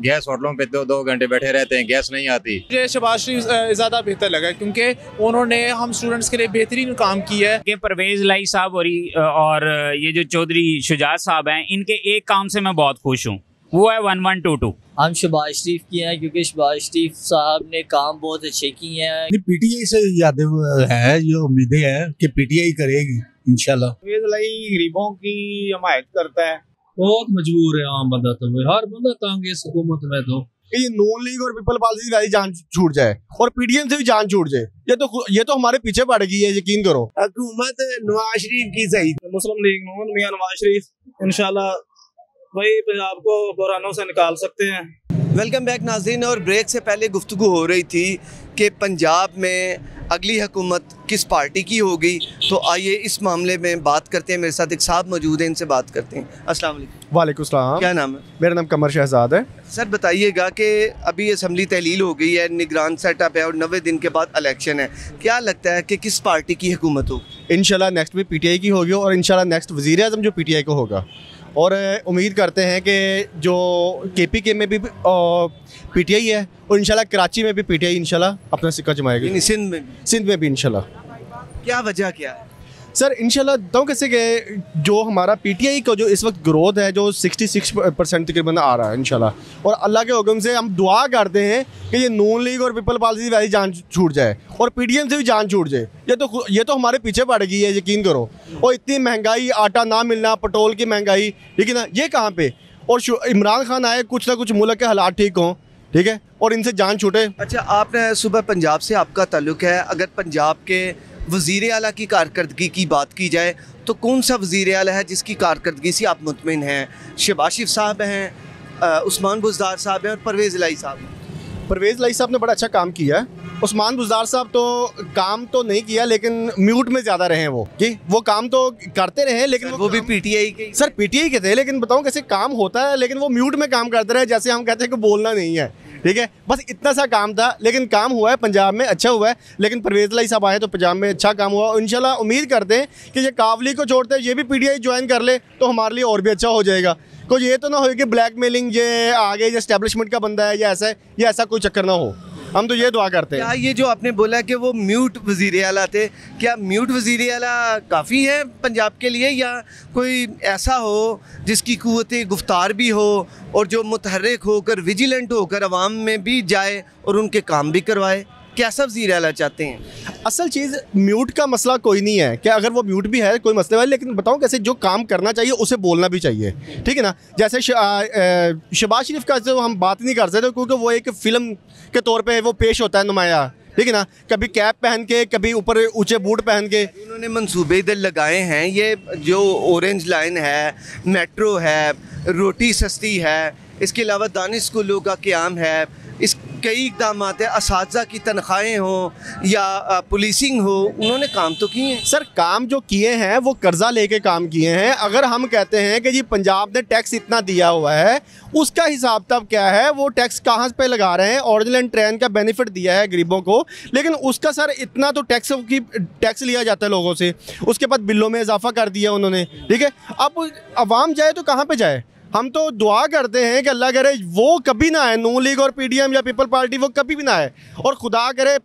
Gas होटलों पे 2 घंटे बैठे रहते हैं, गैस नहीं आती। मुझे शहबाज शरीफ ज़्यादा बेहतर लगा क्योंकि उन्होंने हम स्टूडेंट्स के लिए बेहतरीन काम किया है। कि परवेज़ लाई साहब और ये जो चौधरी शुजात साहब हैं, इनके एक काम से मैं बहुत खुश हूँ, वो है 1122। हम शहबाज शरीफ की हैं क्योंकि शहबाज शरीफ साहब ने काम बहुत अच्छे किए हैं। पीटीआई से यादें है, जो उम्मीदें हैं कि पीटीआई करेगी इंशाल्लाह। परवेज़ लाई गरीबों की हमायत करता है। बहुत मजबूर है आम बंदा, तो हर बंदा तंग है इस हुकूमत में। तो ये नून लीग और पीपल पार्टी की जान छूट जाए और पीडीएम से भी जान छूट जाए, ये तो हमारे पीछे पड़ गई है, यकीन करो। हुकूमत नवाज शरीफ की सही, मुस्लिम लीग नून मियां नवाज शरीफ इंशाल्लाह वही पंजाब को बुरानों से निकाल सकते हैं। वेलकम बैक नाज़रीन। और ब्रेक से पहले गुफ्तगू हो रही थी कि पंजाब में अगली हुकूमत किस पार्टी की होगी, तो आइए इस मामले में बात करते हैं। मेरे साथ एक साहब मौजूद हैं, इनसे बात करते हैं। अस्सलाम वालेकुम। वालेकुम सलाम। क्या नाम है? मेरा नाम कमर शहजाद है। सर बताइएगा कि अभी असम्बली तहलील हो गई है, निगरान सेटअप है और 90 दिन के बाद इलेक्शन है, क्या लगता है कि किस पार्टी की हुकूमत होगी? इंशाल्लाह नेक्स्ट भी पीटीआई की होगी और इंशाल्लाह नेक्स्ट वज़ीर आज़म जो पीटीआई को होगा। और उम्मीद करते हैं कि जो केपीके में भी पीटीआई है और इंशाल्लाह कराची में भी पीटीआई इंशाल्लाह अपना सिक्का जमाएगी। सिंध में भी इंशाल्लाह। क्या वजह क्या है सर? इंशाल्लाह बताऊँ कैसे कि जो हमारा पीटीआई का जो इस वक्त ग्रोथ है जो 66% तकरीबन आ रहा है इंशाल्लाह, और अल्लाह के हुक्म से हम दुआ करते हैं कि ये नून लीग और पीपल पार्टी की जान छूट जाए और पीडीएम से भी जान छूट जाए। ये तो हमारे पीछे पड़ गई है, यकीन करो। और इतनी महंगाई, आटा ना मिलना, पेट्रोल की महंगाई, ठीक है ना, ये कहाँ पे? और इमरान खान आए, कुछ ना कुछ मुल्क के हालात ठीक हों, ठीक है, और इनसे जान छूटे। अच्छा, आपने सुबह पंजाब से आपका ताल्लुक़ है, अगर पंजाब के वज़ीर आला की कारकर्दगी की बात की जाए तो कौन सा वज़ीर आला है जिसकी कारकर्दगी से आप मुतमिन हैं? शहबाज शरीफ साहब हैं, उस्मान बुज़दार साहब हैं और परवेज़ लाई साहब हैं। परवेज़ लाई साहब ने बड़ा अच्छा काम किया है। उस्मान बुज़दार साहब तो काम तो नहीं किया, लेकिन म्यूट में ज़्यादा रहे वो काम तो करते रहे, लेकिन वो भी पीटीआई के। सर पीटीआई के थे, लेकिन बताऊँ कैसे काम होता है, लेकिन वो म्यूट में काम करते रहे, जैसे हम कहते हैं कि बोलना नहीं है, ठीक है, बस इतना सा काम था। लेकिन काम हुआ है पंजाब में, अच्छा हुआ है। लेकिन परवेज़ लाई साहब आए तो पंजाब में अच्छा काम हुआ और इंशाल्लाह उम्मीद करते हैं कि ये कावली को छोड़ते हैं, ये भी पीटीआई ज्वाइन कर ले तो हमारे लिए और भी अच्छा हो जाएगा। कुछ ये तो ना हो कि ब्लैकमेलिंग, ये आगे जो एस्टेब्लिशमेंट का बंदा है, या ऐसा कोई चक्कर ना हो। हम तो ये दुआ करते हैं। क्या ये जो आपने बोला कि वो म्यूट वज़ीर आला थे, क्या म्यूट वज़ीर आला काफ़ी है पंजाब के लिए, या कोई ऐसा हो जिसकी क़ुव्वत गुफ्तार भी हो और जो मुतहर्रिक होकर, विजिलेंट होकर अवाम में भी जाए और उनके काम भी करवाए? कैसा वज़ीर आला चाहते हैं? असल चीज़ म्यूट का मसला कोई नहीं है कि अगर वो म्यूट भी है कोई मसले वाले, लेकिन बताऊं कैसे जो काम करना चाहिए उसे बोलना भी चाहिए, ठीक है ना। जैसे शहबाज शरीफ का जो हम बात नहीं कर सकते क्योंकि वो एक फ़िल्म के तौर पे वो पेश होता है नुमाया, ठीक है ना, कभी कैप पहन के, कभी ऊपर ऊंचे बूट पहन के। उन्होंने मंसूबे इधर लगाए हैं, ये जो ऑरेंज लाइन है, मेट्रो है, रोटी सस्ती है, इसके अलावा दानिश स्कूलों का क़याम है, इस कई इक़दाम है, असातिज़ा की तनख्वाहें हों या पुलिसिंग हो, उन्होंने काम तो किए हैं। सर काम जो किए हैं वो कर्जा लेके काम किए हैं। अगर हम कहते हैं कि जी पंजाब ने टैक्स इतना दिया हुआ है, उसका हिसाब तब क्या है, वो टैक्स कहाँ पे लगा रहे हैं? ऑरिजिनल ट्रेन का बेनिफिट दिया है गरीबों को, लेकिन उसका सर इतना तो टैक्स लिया जाता है लोगों से, उसके बाद बिलों में इजाफा कर दिया उन्होंने, ठीक है। अब अवाम जाए तो कहाँ पर जाए? हम तो दुआ करते हैं कि अल्लाह करे वो कभी ना आए, नून लीग और पीडीएम या पीपल पार्टी वो कभी भी ना आए, और खुदा करे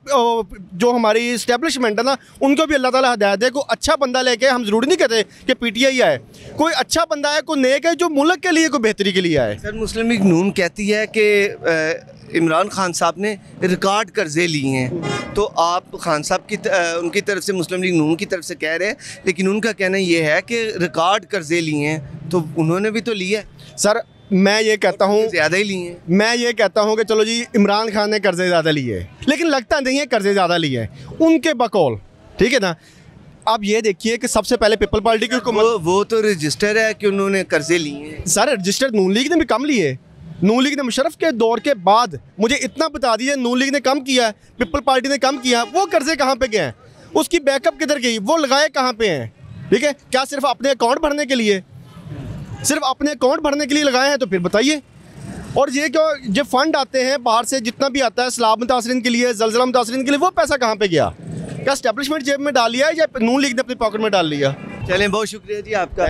जो हमारी इस्टेब्लिशमेंट है ना उनको भी अल्लाह ताला हिदायत दे। कोई अच्छा बंदा लेके, हम ज़रूरी नहीं कहते कि पीटीआई आए, कोई अच्छा बंदा है, कोई नेक है, जो मुल्क के लिए, कोई बेहतरी के लिए आए। सर मुस्लिम लीग नून कहती है कि इमरान खान साहब ने रिकॉर्ड कर्जे लिए हैं, तो आप खान साहब की उनकी तरफ से, मुस्लिम लीग नून की तरफ से कह रहे हैं, लेकिन उनका कहना ये है कि रिकॉर्ड कर्जे लिए हैं, तो उन्होंने भी तो लिया है। सर मैं ये कहता हूँ ज़्यादा ही लिए हैं। मैं ये कहता हूँ कि चलो जी इमरान खान ने कर्जे ज़्यादा लिए, लेकिन लगता नहीं है कर्जे ज़्यादा लिए उनके बकौल, ठीक है ना। आप ये देखिए कि सबसे पहले पीपल पार्टी की हुकूमत, वो तो रजिस्टर है कि उन्होंने कर्जे लिए हैं। सर रजिस्टर नून लीग ने भी कम लिए। नून लीग ने मुशर्रफ के दौर के बाद मुझे इतना बता दिया, नून लीग ने कम किया, पीपल पार्टी ने कम किया। वो कर्जे कहाँ पे गए हैं? उसकी बैकअप किधर गई? वो लगाए कहाँ पे हैं? ठीक है, क्या सिर्फ अपने अकाउंट भरने के लिए, सिर्फ अपने अकाउंट भरने के लिए लगाए हैं? तो फिर बताइए। और ये जो फंड आते हैं बाहर से, जितना भी आता है सैलाब मुतासरीन के लिए, ज़लज़ला मुतासरीन के लिए, वो पैसा कहाँ पे गया? क्या एस्टेब्लिशमेंट जेब में डाल लिया है या नून लीग ने अपनी पॉकेट में डाल लिया? चलें, बहुत शुक्रिया जी आपका।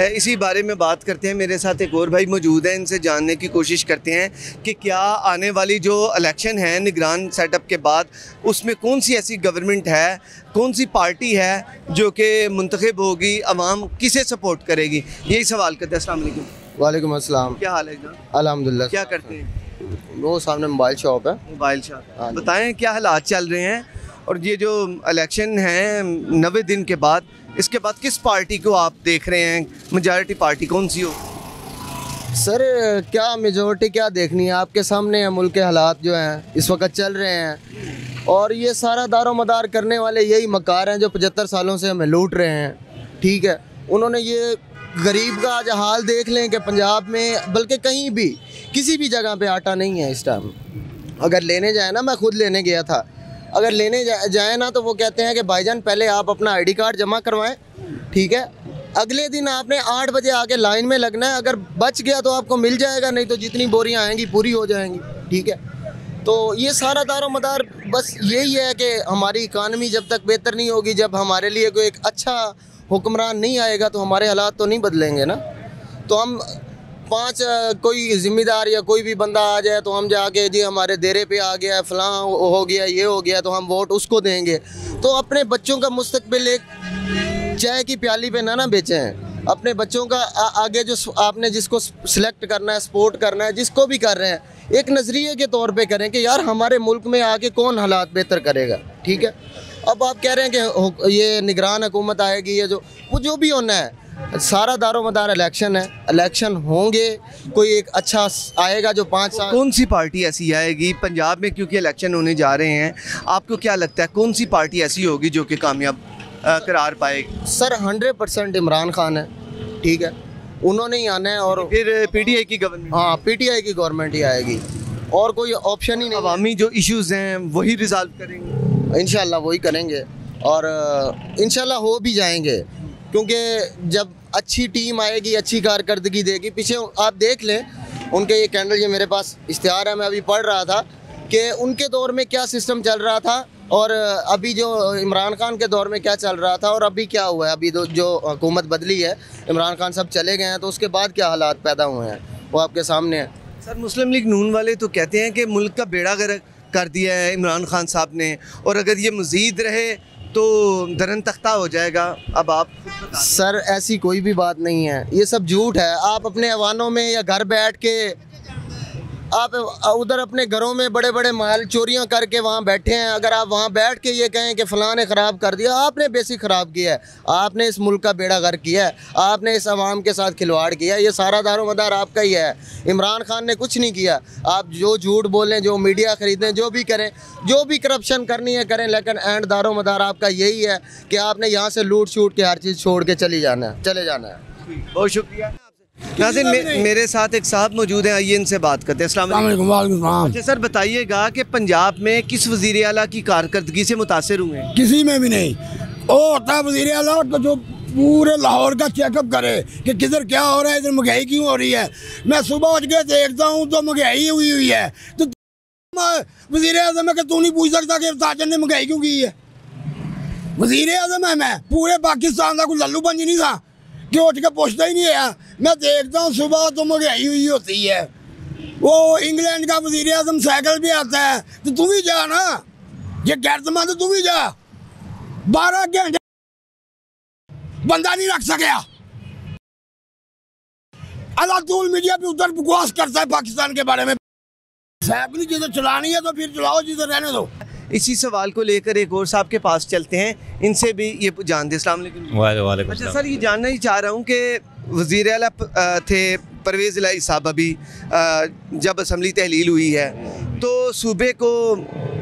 इसी बारे में बात करते हैं, मेरे साथ एक और भाई मौजूद है, इनसे जानने की कोशिश करते हैं कि क्या आने वाली जो इलेक्शन है निगरान सेटअप के बाद, उसमें कौन सी ऐसी गवर्नमेंट है, कौन सी पार्टी है जो कि मुंतखब होगी, अवाम किसे सपोर्ट करेगी, यही सवाल करते हैं। अस्सलाम वालेकुम। वालेकुम अस्सलाम। क्या हाल है जनाब? अल्हम्दुलिल्लाह। क्या करते हैं? वो सामने मोबाइल शॉप है। Mobile shop. बताएं क्या हालात चल रहे हैं, और ये जो इलेक्शन है 90 दिन के बाद, इसके बाद किस पार्टी को आप देख रहे हैं, मेजॉरिटी पार्टी कौन सी हो? सर क्या मेजॉरिटी क्या देखनी है, आपके सामने है मुल्क के हालात जो हैं इस वक्त चल रहे हैं, और ये सारा दारो मदार करने वाले यही मकार हैं जो 75 सालों से हमें लूट रहे हैं। ठीक है, उन्होंने ये गरीब का आज हाल देख लें कि पंजाब में बल्कि कहीं भी किसी भी जगह पे आटा नहीं है इस टाइम। अगर लेने जाए ना, मैं खुद लेने गया था, अगर लेने जाए ना तो वो कहते हैं कि भाईजान पहले आप अपना आईडी कार्ड जमा करवाएं, ठीक है, अगले दिन आपने 8 बजे आके लाइन में लगना है, अगर बच गया तो आपको मिल जाएगा, नहीं तो जितनी बोरियां आएंगी पूरी हो जाएंगी। ठीक है, तो ये सारा दारो मदार बस यही है कि हमारी इकानमी जब तक बेहतर नहीं होगी, जब हमारे लिए कोई एक अच्छा हुक्मरान नहीं आएगा तो हमारे हालात तो नहीं बदलेंगे ना। तो हम कोई ज़िम्मेदार या कोई भी बंदा आ जाए तो हम जाके जी हमारे देरे पे आ गया, फलां हो गया, ये हो गया, तो हम वोट उसको देंगे। तो अपने बच्चों का मुस्तकबिल एक चाय की प्याली पे ना बेचें। अपने बच्चों का आगे जो आपने जिसको सिलेक्ट करना है, सपोर्ट करना है, जिसको भी कर रहे हैं, एक नज़रिए के तौर पे करें कि यार हमारे मुल्क में आके कौन हालात बेहतर करेगा। ठीक है, अब आप कह रहे हैं कि ये निगरान हुकूमत आएगी, ये जो भी होना है, सारा दारो मदार इलेक्शन है, इलेक्शन होंगे, कोई एक अच्छा आएगा जो 5 साल। कौन सी पार्टी ऐसी आएगी पंजाब में, क्योंकि इलेक्शन होने जा रहे हैं, आपको क्या लगता है कौन सी पार्टी ऐसी होगी जो कि कामयाब करार पाएगी? सर 100% इमरान खान है। ठीक है, उन्होंने ही आना है, और फिर पीटीआई की गवर्नमेंट? हाँ, पीटीआई की गवर्नमेंट ही आएगी, और कोई ऑप्शन ही नहीं। अवामी जो इश्यूज़ हैं वही रिजॉल्व करेंगे इंशाल्लाह, वही करेंगे, और इंशाल्लाह हो भी जाएंगे, क्योंकि जब अच्छी टीम आएगी, अच्छी कारकर्दगी देगी। पीछे आप देख लें उनके ये कैंडल, ये मेरे पास इश्तिहार है, मैं अभी पढ़ रहा था कि उनके दौर में क्या सिस्टम चल रहा था, और अभी जो इमरान खान के दौर में क्या चल रहा था, और अभी क्या हुआ है। अभी जो हुकूमत बदली है, इमरान खान सब चले गए हैं, तो उसके बाद क्या हालात पैदा हुए हैं वो आपके सामने है। सर मुस्लिम लीग नून वाले तो कहते हैं कि मुल्क का बेड़ा गर्क कर दिया है इमरान खान साहब ने, और अगर ये मज़ीद रहे तो दरन तख्ता हो जाएगा। अब आप सर ऐसी कोई भी बात नहीं है, ये सब झूठ है। आप अपने ऐवानों में या घर बैठ के आप उधर अपने घरों में बड़े बड़े महल चोरियां करके वहाँ बैठे हैं, अगर आप वहाँ बैठ के ये कहें कि फ़लाँ ने ख़राब कर दिया, आपने बेसिक ख़राब किया है, आपने इस मुल्क का बेड़ा गर्क किया है, आपने इस अवाम के साथ खिलवाड़ किया, ये सारा दारो मदार आपका ही है। इमरान खान ने कुछ नहीं किया। आप जो झूठ बोलें, जो मीडिया ख़रीदें, जो भी करें, जो भी करप्शन करनी है करें, लेकिन एंड दारो मदार आपका यही है कि आपने यहाँ से लूट शूट के हर चीज़ छोड़ के चले जाना है। बहुत शुक्रिया। नाज़रीन, मेरे साथ एक साहब मौजूद हैं, आइए इनसे बात करते हैं। अस्सलाम वालेकुम। अच्छा सर, बताइएगा कि पंजाब में किस वज़ीर आला की कारकर्दगी से मुतासिर हुए हैं? किसी में भी नहीं। वो होता है वज़ीर आला तो जो पूरे लाहौर का चेकअप करे कि किधर क्या हो रहा है, इधर महंगाई क्यों हो रही है। मैं सुबह उठ के देखता हूँ तो महंगाई हुई है, तो वज़ीर आज़म है कि तू नहीं पूछ सकता कि साजन ने महंगाई क्यों की है। वज़ीर आज़म है, मैं पूरे पाकिस्तान का कोई लल्लू पंजी नहीं था कि उठ के पूछता ही नहीं है। मैं देखता हूँ सुबह तो महंगाई हुई होती है। वो इंग्लैंड का वज़ीर आज़म साइकिल भी आता है, तो तू भी जा ना, ये गैरतमंद तू भी जा। 12 घंटे बंदा नहीं रख सका। अलातूल मीडिया पे उधर बकवास करता है पाकिस्तान के बारे में। साइकिल जिधर चलानी है तो फिर चलाओ, जिधर रहने दो। इसी सवाल को लेकर एक और साहब के पास चलते हैं, इनसे भी ये जान दें। अस्सलाम वालेकुम। अच्छा सर, ये जानना ही चाह रहा हूँ कि वज़ीर आला थे परवेज़ इलाही साहब, अभी जब असम्बली तहलील हुई है तो सूबे को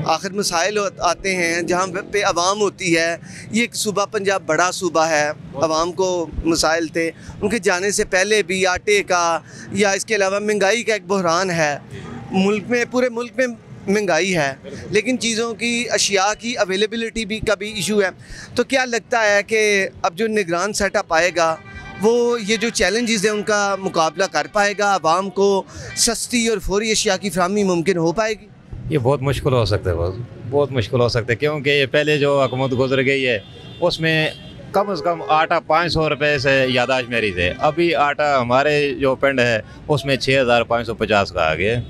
आखिर मसाइल आते हैं जहाँ पे आवाम होती है। ये एक सूबा पंजाब बड़ा सूबा है, आवाम को मसाइल थे उनके जाने से पहले भी, आटे का या इसके अलावा महंगाई का एक बहरान है मुल्क में, पूरे मुल्क में महंगाई है, लेकिन चीज़ों की अशिया की अवेलेबिलिटी भी का भी इशू है। तो क्या लगता है कि अब जो निगरान सेटअप आएगा वो ये जो चैलेंजेस हैं उनका मुकाबला कर पाएगा, आवाम को सस्ती और फौरी अशिया की फराहमी मुमकिन हो पाएगी? ये बहुत मुश्किल हो सकता है, बहुत मुश्किल हो सकता है, क्योंकि ये पहले जो हुकूमत गुजर गई है उसमें कम से कम आटा 500 रुपये से यादाश्त मेरी थे। अभी आटा हमारे जो पिंड है उसमें 6550 का आ गया।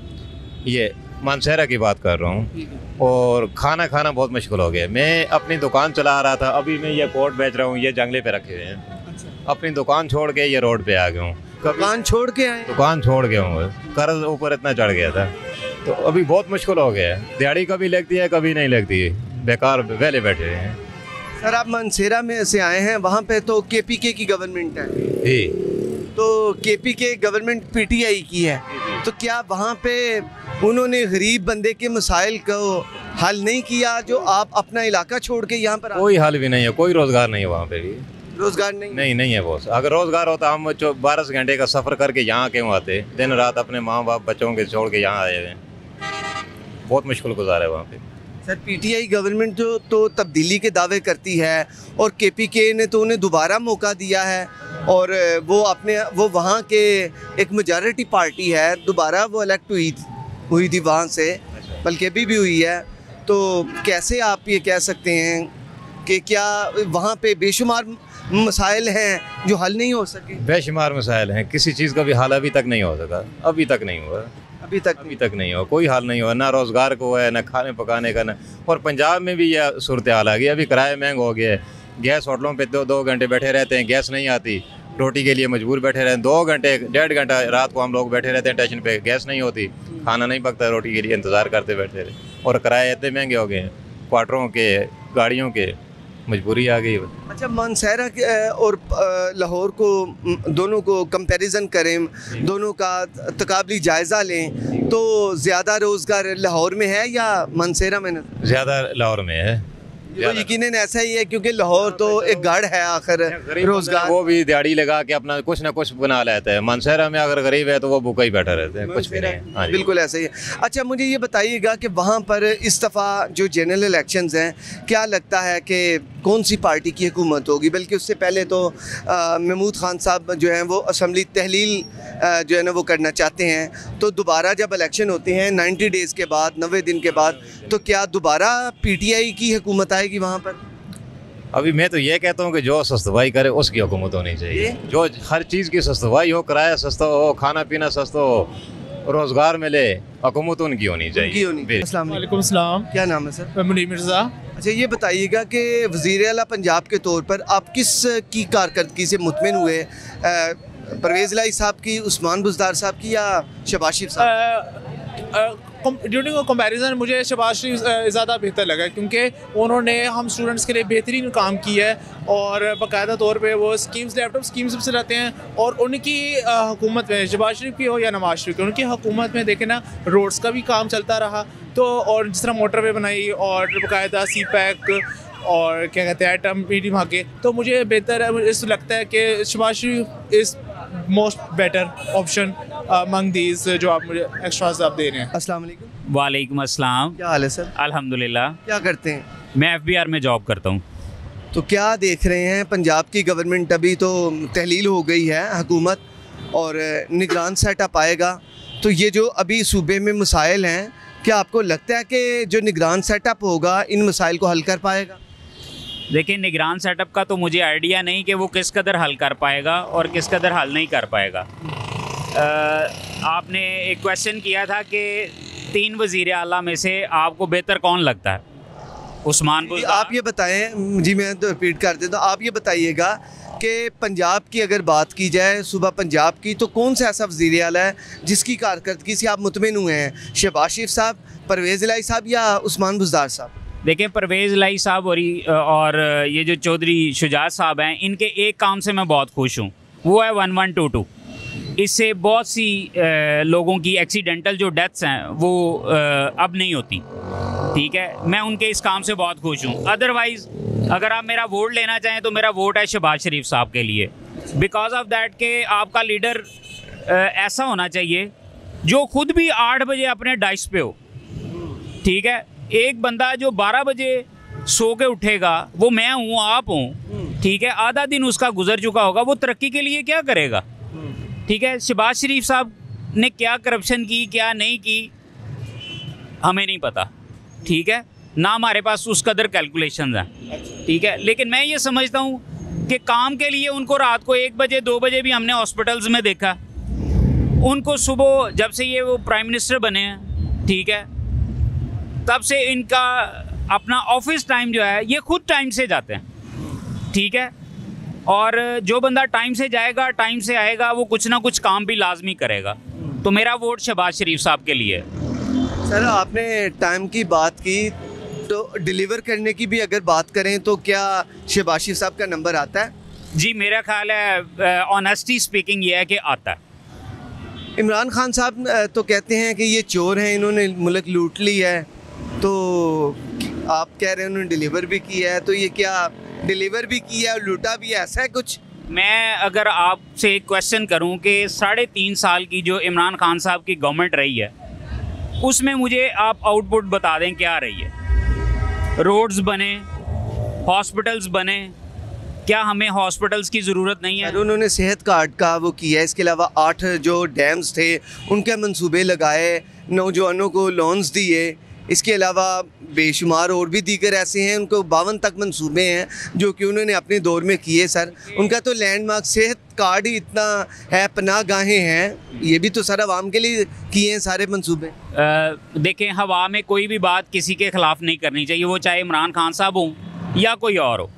ये मानसेरा की बात कर रहा हूँ। और खाना खाना बहुत मुश्किल हो गया। मैं अपनी दुकान चला रहा था, अभी मैं ये कोट बेच रहा हूँ, ये जंगले पे रखे हुए हैं। अपनी दुकान छोड़ के ये रोड पे आ गया हूँ। दुकान छोड़ के आए? दुकान छोड़ गया हूँ, कर्ज ऊपर इतना चढ़ गया था, तो अभी बहुत मुश्किल हो गया है। दिहाड़ी कभी लगती है कभी नहीं लगती है, बेकार वेले बैठे हैं। सर आप मानसेरा में से आए हैं, वहाँ पे तो केपीके की गवर्नमेंट है जी, तो केपीके गवर्नमेंट पीटीआई की है, तो क्या वहाँ पे उन्होंने गरीब बंदे के मसाइल को हल नहीं किया जो आप अपना इलाका छोड़ के यहाँ पर? कोई हल भी नहीं है, कोई रोजगार नहीं है वहाँ पे भी। रोजगार नहीं है बॉस। अगर रोजगार होता हम 12 घंटे का सफ़र करके यहाँ क्यों आते, दिन रात अपने माँ बाप बच्चों के छोड़ के यहाँ आए हुए। बहुत मुश्किल गुजारा है वहाँ पे। सर पीटीआई गवर्नमेंट जो तो तब्दीली के दावे करती है और केपीके ने तो उन्हें दोबारा मौका दिया है और वो वहाँ के एक मेजॉरिटी पार्टी है, दोबारा वो इलेक्ट हुई थी वहाँ से, बल्कि अभी भी हुई है। तो कैसे आप ये कह सकते हैं कि क्या वहाँ पे बेशुमार मसाइल हैं जो हल नहीं हो सके? बेशुमार मसाइल हैं, किसी चीज़ का भी हल अभी तक नहीं हो सका, अभी तक नहीं हुआ, अभी तक नहीं हुआ, कोई हाल नहीं हुआ, ना रोज़गार को है, ना खाने पकाने का, ना। और पंजाब में भी यह सूरत हाल आ गई। अभी किराया महंगा हो गया है, गैस होटलों पे 2 घंटे बैठे रहते हैं, गैस नहीं आती, रोटी के लिए मजबूर बैठे रहते हैं। 2 घंटे 1.5 घंटा रात को हम लोग बैठे रहते हैं स्टेशन पे, गैस नहीं होती, खाना नहीं पकता, रोटी के लिए इंतज़ार करते बैठे रहे। और किराए इतने महंगे हो गए हैं, क्वार्टरों के, गाड़ियों के, मजबूरी आ गई। अच्छा, मानसेरा और लाहौर को दोनों को कंपैरिजन करें, दोनों का तकाबली जायज़ा लें, तो ज़्यादा रोज़गार लाहौर में है या मानसेरा में? ज़्यादा लाहौर में है। तो यकीनन ऐसा ही है क्योंकि लाहौर तो एक गढ़ है आखिर रोजगार, वो भी दिहाड़ी लगा के अपना कुछ ना कुछ बना लेता है। मानसेरा में अगर गरीब है तो वो भूखा ही बैठा रहता है, कुछ भी नहीं। हाँ, बिल्कुल ऐसा ही है। अच्छा, मुझे ये बताइएगा कि वहाँ पर इस दफ़ा जो जनरल इलेक्शंस हैं, क्या लगता है कि कौन सी पार्टी की हुकूमत होगी? बल्कि उससे पहले तो महमूद खान साहब जो हैं वो असम्बली तहलील जो है ना वो करना चाहते हैं, तो दोबारा जब इलेक्शन होते हैं 90 डेज़ के बाद, 90 दिन के बाद, तो क्या दोबारा पीटीआई की हुकूमत आएगी वहाँ पर? अभी मैं तो ये कहता हूँ कि जो सस्तवाई करे उसकी हुकूमत होनी चाहिए, जो हर चीज़ की सस्तवाई हो, किराया सस्ता हो, खाना पीना सस्ता हो, रोज़गार मिले, हुकूमत उनकी होनी चाहिए। अस्सलाम वालेकुम। सलाम। क्या नाम है सर? मुनीर मिर्ज़ा। अच्छा, ये बताइएगा कि वज़ीर आला पंजाब के तौर पर आप किस की कारकर्दगी से मुतमिन हुए? परवेज़ इलाही साहब की, उस्मान बुज़दार साहब की, या शहबाज शरीफ साहब? ड्यूरिंग कंपैरिजन मुझे शहबाज शरीफ ज़्यादा बेहतर लगा, क्योंकि उन्होंने हम स्टूडेंट्स के लिए बेहतरीन काम किया है और बाकायदा तौर पे वो स्कीम्स, लैपटॉप स्कीम्स से रहते हैं। और उनकी हुकूमत में, शहबाज शरीफ की हो या नवाज शरीफ की, उनकी हुकूमत में देखें ना, रोड्स का भी काम चलता रहा, तो और जिस तरह मोटरवे बनाई और बाकायदा सी पैक और क्या कहते हैं एटम मीडियम आके, तो मुझे बेहतर है, मुझे इससे लगता है कि Shehbaz Sharif is most better option among these जो आप मुझे एक्स्ट्रास आप दे रहे हैं। अस्सलाम वालेकुम। वालेकुम अस्सलाम। क्या हाल है सर? अल्हम्दुलिल्लाह। क्या करते हैं? मैं FBR में जॉब करता हूँ। तो क्या देख रहे हैं, पंजाब की गवर्नमेंट अभी तो तहलील हो गई है हुकूमत और निगरान सेटअप आएगा, तो ये जो अभी सूबे में मसाइल हैं, क्या आपको लगता है कि जो निगरान सेटअप होगा इन मसाइल को हल कर पाएगा? देखिए, निगरान सेटअप का तो मुझे आइडिया नहीं कि वो किस कदर हल कर पाएगा और किस कदर हल नहीं कर पाएगा। आपने एक क्वेश्चन किया था कि 3 वज़ीर आला में से आपको बेहतर कौन लगता है? उस्मान बुज़दार। आप ये बताएं जी, मैं तो रिपीट कर देता हूँ, आप ये बताइएगा कि पंजाब की अगर बात की जाए, सूबा पंजाब की, तो कौन सा ऐसा वज़ीर आला है जिसकी कारकर्दगी से आप मुतमिन हुए हैं? शहबाज शरीफ साहब, परवेज़ इलाही साहब, या उस्मान बुज़दार साहब? देखें, परवेज़ इलाही साहब और ये जो चौधरी शुजात साहब हैं, इनके एक काम से मैं बहुत खुश हूँ, वो है 1122। इससे बहुत सी लोगों की एक्सीडेंटल जो डेथ्स हैं वो अब नहीं होती। ठीक है, मैं उनके इस काम से बहुत खुश हूँ। अदरवाइज़ अगर आप मेरा वोट लेना चाहें तो मेरा वोट है शहबाज शरीफ साहब के लिए, बिकॉज ऑफ दैट कि आपका लीडर ऐसा होना चाहिए जो खुद भी 8 बजे अपने डाइस पे हो। ठीक है, एक बंदा जो 12 बजे सो के उठेगा, वो मैं हूँ, आप हूँ, ठीक है, आधा दिन उसका गुजर चुका होगा, वो तरक्की के लिए क्या करेगा? ठीक है, शहबाज शरीफ साहब ने क्या करप्शन की, क्या नहीं की, हमें नहीं पता। ठीक है, ना हमारे पास उस कदर कैलकुलेशंस हैं। ठीक है, लेकिन मैं ये समझता हूँ कि काम के लिए उनको रात को 1 बजे 2 बजे भी हमने हॉस्पिटल्स में देखा। उनको सुबह जब से ये वो प्राइम मिनिस्टर बने हैं, ठीक है, तब से इनका अपना ऑफिस टाइम जो है ये खुद टाइम से जाते हैं, ठीक है। और जो बंदा टाइम से जाएगा टाइम से आएगा वो कुछ ना कुछ काम भी लाजमी करेगा। तो मेरा वोट शहबाज शरीफ साहब के लिए है। सर आपने टाइम की बात की, तो डिलीवर करने की भी अगर बात करें तो क्या शहबाज शरीफ साहब का नंबर आता है? जी मेरा ख्याल है ऑनेस्टी स्पीकिंग ये है कि आता है। इमरान खान साहब तो कहते हैं कि ये चोर हैं, इन्होंने मुल्क लूट ली है, तो आप कह रहे हैं उन्होंने डिलीवर भी किया है, तो ये क्या डिलीवर भी किया है और लूटा भी है, ऐसा है कुछ? मैं अगर आपसे एक क्वेश्चन करूं कि 3.5 साल की जो इमरान खान साहब की गवर्नमेंट रही है उसमें मुझे आप आउटपुट बता दें क्या रही है। रोड्स बने, हॉस्पिटल्स बने, क्या हमें हॉस्पिटल्स की ज़रूरत नहीं है? उन्होंने सेहत कार्ड का वो किया है, इसके अलावा 8 जो डैम्स थे उनके मंसूबे लगाए, नौजवानों को लोन्स दिए, इसके अलावा बेशुमार और भी दीगर ऐसे हैं, उनको 52 तक मंसूबे हैं जो कि उन्होंने अपने दौर में किए। सर उनका तो लैंडमार्क सेहत कार्ड ही इतना है, पनाह गाहें हैं, ये भी तो सर आवाम के लिए किए हैं सारे मंसूबे। देखें, हवा में कोई भी बात किसी के ख़िलाफ़ नहीं करनी चाहिए, वो चाहे इमरान खान साहब हों या कोई और हो।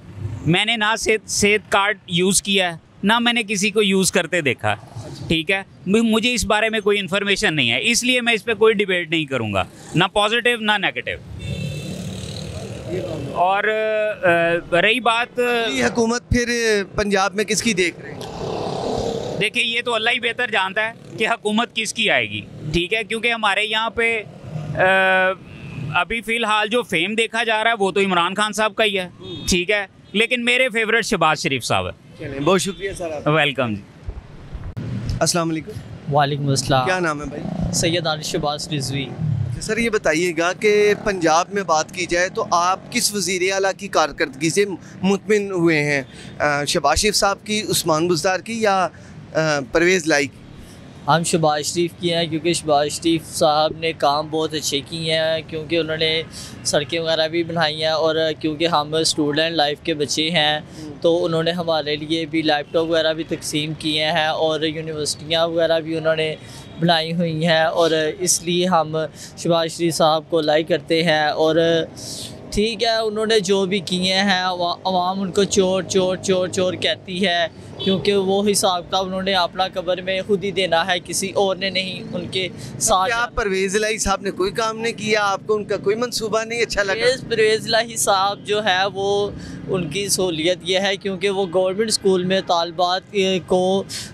मैंने ना सेहत कार्ड यूज़ किया है, ना मैंने किसी को यूज़ करते देखा है, ठीक है। मुझे इस बारे में कोई इन्फॉर्मेशन नहीं है, इसलिए मैं इस पर कोई डिबेट नहीं करूँगा, ना पॉजिटिव ना नेगेटिव। और रही बात हुकूमत फिर पंजाब में किसकी देख रहे हैं? देखिए ये तो अल्लाह ही बेहतर जानता है कि हुकूमत किसकी आएगी, ठीक है, क्योंकि हमारे यहाँ पे अभी फ़िलहाल जो फेम देखा जा रहा है वो तो इमरान खान साहब का ही है, ठीक है, लेकिन मेरे फेवरेट शहबाज शरीफ साहब है। चलिए बहुत शुक्रिया सर आपका। वेलकम जी। अस्सलाम वालेकुम। वालेकुम अस्सलाम। क्या नाम है भाई? सैयद आरिफ शहबाज रिजवी। सर ये बताइएगा कि पंजाब में बात की जाए तो आप किस वज़ीर आला की कारकर्दगी से मुतमिन हुए हैं, शहबाज शरीफ साहब की, उस्मान बुज़दार की या परवेज़ लाई की? हम शहबाज शरीफ की हैं क्योंकि शहबाज शरीफ साहब ने काम बहुत अच्छे किए हैं, क्योंकि उन्होंने सड़कें वगैरह भी बनाई हैं, और क्योंकि हम स्टूडेंट लाइफ के बच्चे हैं तो उन्होंने हमारे लिए भी लैपटॉप वगैरह भी तकसीम किए हैं और यूनिवर्सिटियाँ वगैरह भी उन्होंने बनाई हुई हैं, और इसलिए हम शहबाज शरीफ साहब को लाइक करते हैं। और ठीक है, उन्होंने जो भी किए हैं अवाम उनको चोर चोर चोर चोर कहती है, क्योंकि वो हिसाब का उन्होंने अपना कब्र में खुद ही देना है, किसी और ने नहीं। उनके साथ क्या परवेज़ इलाही साहब ने कोई काम नहीं किया? आपको उनका कोई मंसूबा नहीं अच्छा लगा? परवेज़ इलाही साहब जो है वो उनकी सहूलियत ये है क्योंकि वो गवर्नमेंट स्कूल में तालिबात को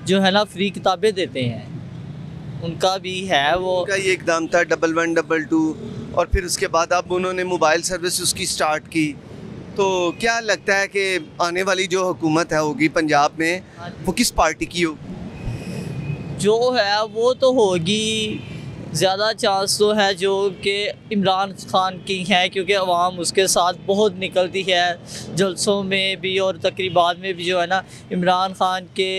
जो है ना फ्री किताबें देते हैं, उनका भी है वो। उनका ये एकदम था 1122, और फिर उसके बाद अब उन्होंने मोबाइल सर्विस उसकी स्टार्ट की। तो क्या लगता है कि आने वाली जो हुकूमत है होगी पंजाब में वो किस पार्टी की हो? जो है वो तो होगी, ज़्यादा चांस तो है जो कि इमरान खान की है, क्योंकि अवाम उसके साथ बहुत निकलती है जलसों में भी और तकरीबात में भी, जो है ना इमरान खान के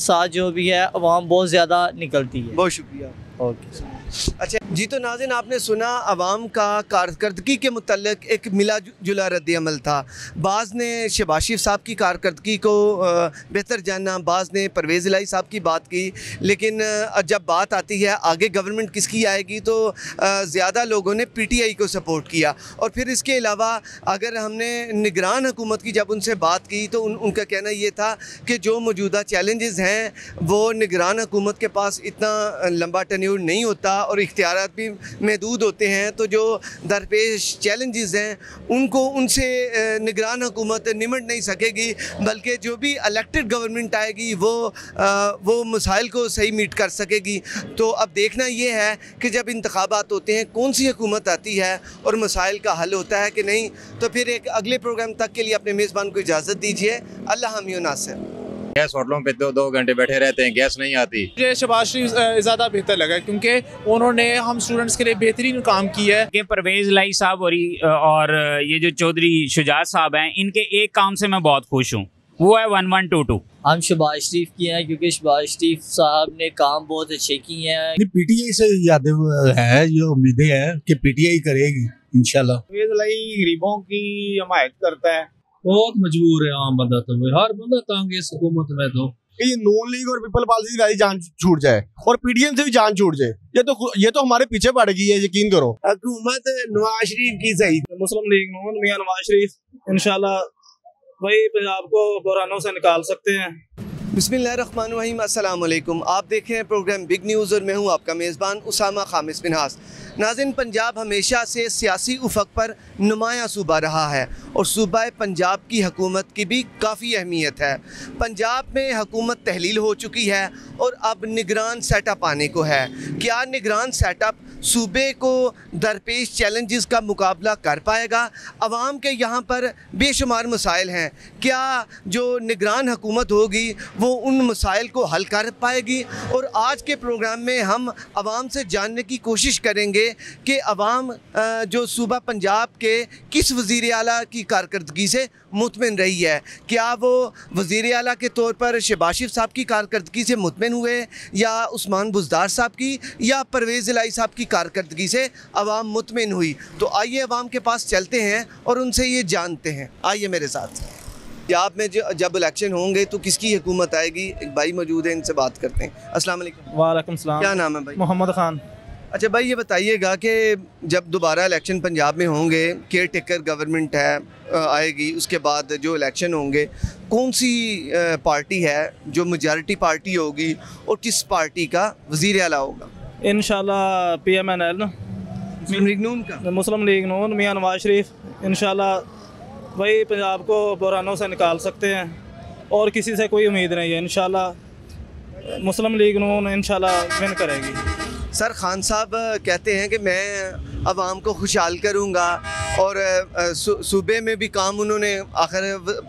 साथ जो भी है अवाम बहुत ज़्यादा निकलती है। बहुत शुक्रिया। ओके। अच्छा जी, तो नाज़रीन आपने सुना अवाम का कारकर्दगी के मुतल्लिक एक मिला जुला रद्द अमल था। बाज़ ने शहबाज शरीफ साहब की कारकर्दगी को बेहतर जाना, बाज़ ने परवेज़ इलाही साहब की बात की, लेकिन जब बात आती है आगे गवर्नमेंट किसकी आएगी तो ज़्यादा लोगों ने PTI को सपोर्ट किया। और फिर इसके अलावा अगर हमने निगरान हुकूमत की जब उनसे बात की तो उनका कहना ये था कि जो मौजूदा चैलेंजेस हैं वो निगरान हुकूमत के पास इतना लंबा टेन्योर नहीं होता और इख्तियारात भी महदूद होते हैं, तो जो दरपेश चैलेंजेस हैं उनको उनसे निगरान हुकूमत निमट नहीं सकेगी, बल्कि जो भी इलेक्टेड गवर्नमेंट आएगी वो मसाइल को सही मीट कर सकेगी। तो अब देखना ये है कि जब इंतखाबात होते हैं कौन सी हुकूमत आती है और मसाइल का हल होता है कि नहीं। तो फिर एक अगले प्रोग्राम तक के लिए अपने मेज़बान को इजाज़त दीजिए। अल्लाह हामी व नासिर। गैस होटलों पे 2 घंटे बैठे रहते हैं, गैस नहीं आती। मुझे शहबाज शरीफ ज़्यादा बेहतर लगा क्योंकि उन्होंने हम स्टूडेंट्स के लिए बेहतरीन काम किया है। कि परवेज़ इलाही साहब और ये जो चौधरी शुजात साहब हैं, इनके एक काम से मैं बहुत खुश हूँ, वो है 1122। हम शहबाज शरीफ की हैं क्योंकि शहबाज शरीफ साहब ने काम बहुत अच्छे किए हैं। PTI से यादें है, जो उम्मीदें हैं कि PTI करेगी इंशाल्लाह। परवेज़ इलाही गरीबों की हमायत करता है बहुत मजबूर है आम बंदा, तो हर बंदा तंग है इस हुकूमत में। तो ये नून लीग और पीपल पार्टी की जान छूट जाए और पीडीएम से भी जान छूट जाए, ये तो हमारे पीछे पड़ गई है, यकीन करो। हुकूमत नवाज शरीफ की सही, मुस्लिम लीग नून मियां नवाज शरीफ इंशाल्लाह वही पंजाब को बुरानों से निकाल सकते हैं। बिस्मिल्लाहिर्रहमानिर्रहीम, अस्सलाम वालेकुम। आप देख रहे हैं प्रोग्राम बिग न्यूज़ और मैं हूं आपका मेज़बान उसामा खामिस मिनहास। नाज़रीन, पंजाब हमेशा से सियासी उफ़क़ पर नुमायाँ सूबा रहा है और सूबा पंजाब की हुकूमत की भी काफ़ी अहमियत है। पंजाब में हुकूमत तहलील हो चुकी है और अब निगरान सेटअप आने को है। क्या निगरान सेटअप सूबे को दरपेश चैलेंजेस का मुकाबला कर पाएगा? अवाम के यहाँ पर बेशुमार मसाइल हैं, क्या जो निगरान हुकूमत होगी वो उन मसाइल को हल कर पाएगी? और आज के प्रोग्राम में हम अवाम से जानने की कोशिश करेंगे कि अवाम जो सूबा पंजाब के किस वज़ीर आला की कारकर्दगी से मुतमिन रही है। क्या वो वज़ीर आला के तौर पर शहबाज शरीफ साहब की कारकर्दगी से मुतमिन हुए, या उस्मान बुज़दार साहब की, या परवेज़ इलाही साहब की कारकर्दगी से अवाम मुतमिन हुई? तो आइए अवाम के पास चलते हैं और उनसे ये जानते हैं। आइए मेरे साथ। पंजाब में जब इलेक्शन होंगे तो किसकी हुकूमत आएगी? एक भाई मौजूद है, इनसे बात करते हैं। अस्सलाम वालेकुम। वालेकुम सलाम। क्या नाम है भाई? मोहम्मद खान। अच्छा भाई, ये बताइएगा कि जब दोबारा इलेक्शन पंजाब में होंगे, केयर टेकर गवर्नमेंट है आएगी, उसके बाद जो इलेक्शन होंगे, कौन सी पार्टी है जो मेजॉरिटी पार्टी होगी और किस पार्टी का वज़ीर आला होगा? इंशाल्लाह PMNL मुस्लिम लीग नून का, मुस्लिम लीग नून मियां नवाज शरीफ इंशाल्लाह वही पंजाब को बुरानों से निकाल सकते हैं और किसी से कोई उम्मीद नहीं है। इंशाल्लाह मुस्लिम लीग नून इंशाल्लाह विन करेगी। सर, खान साहब कहते हैं कि मैं अवाम को खुशहाल करूँगा और सूबे में भी काम उन्होंने, आखिर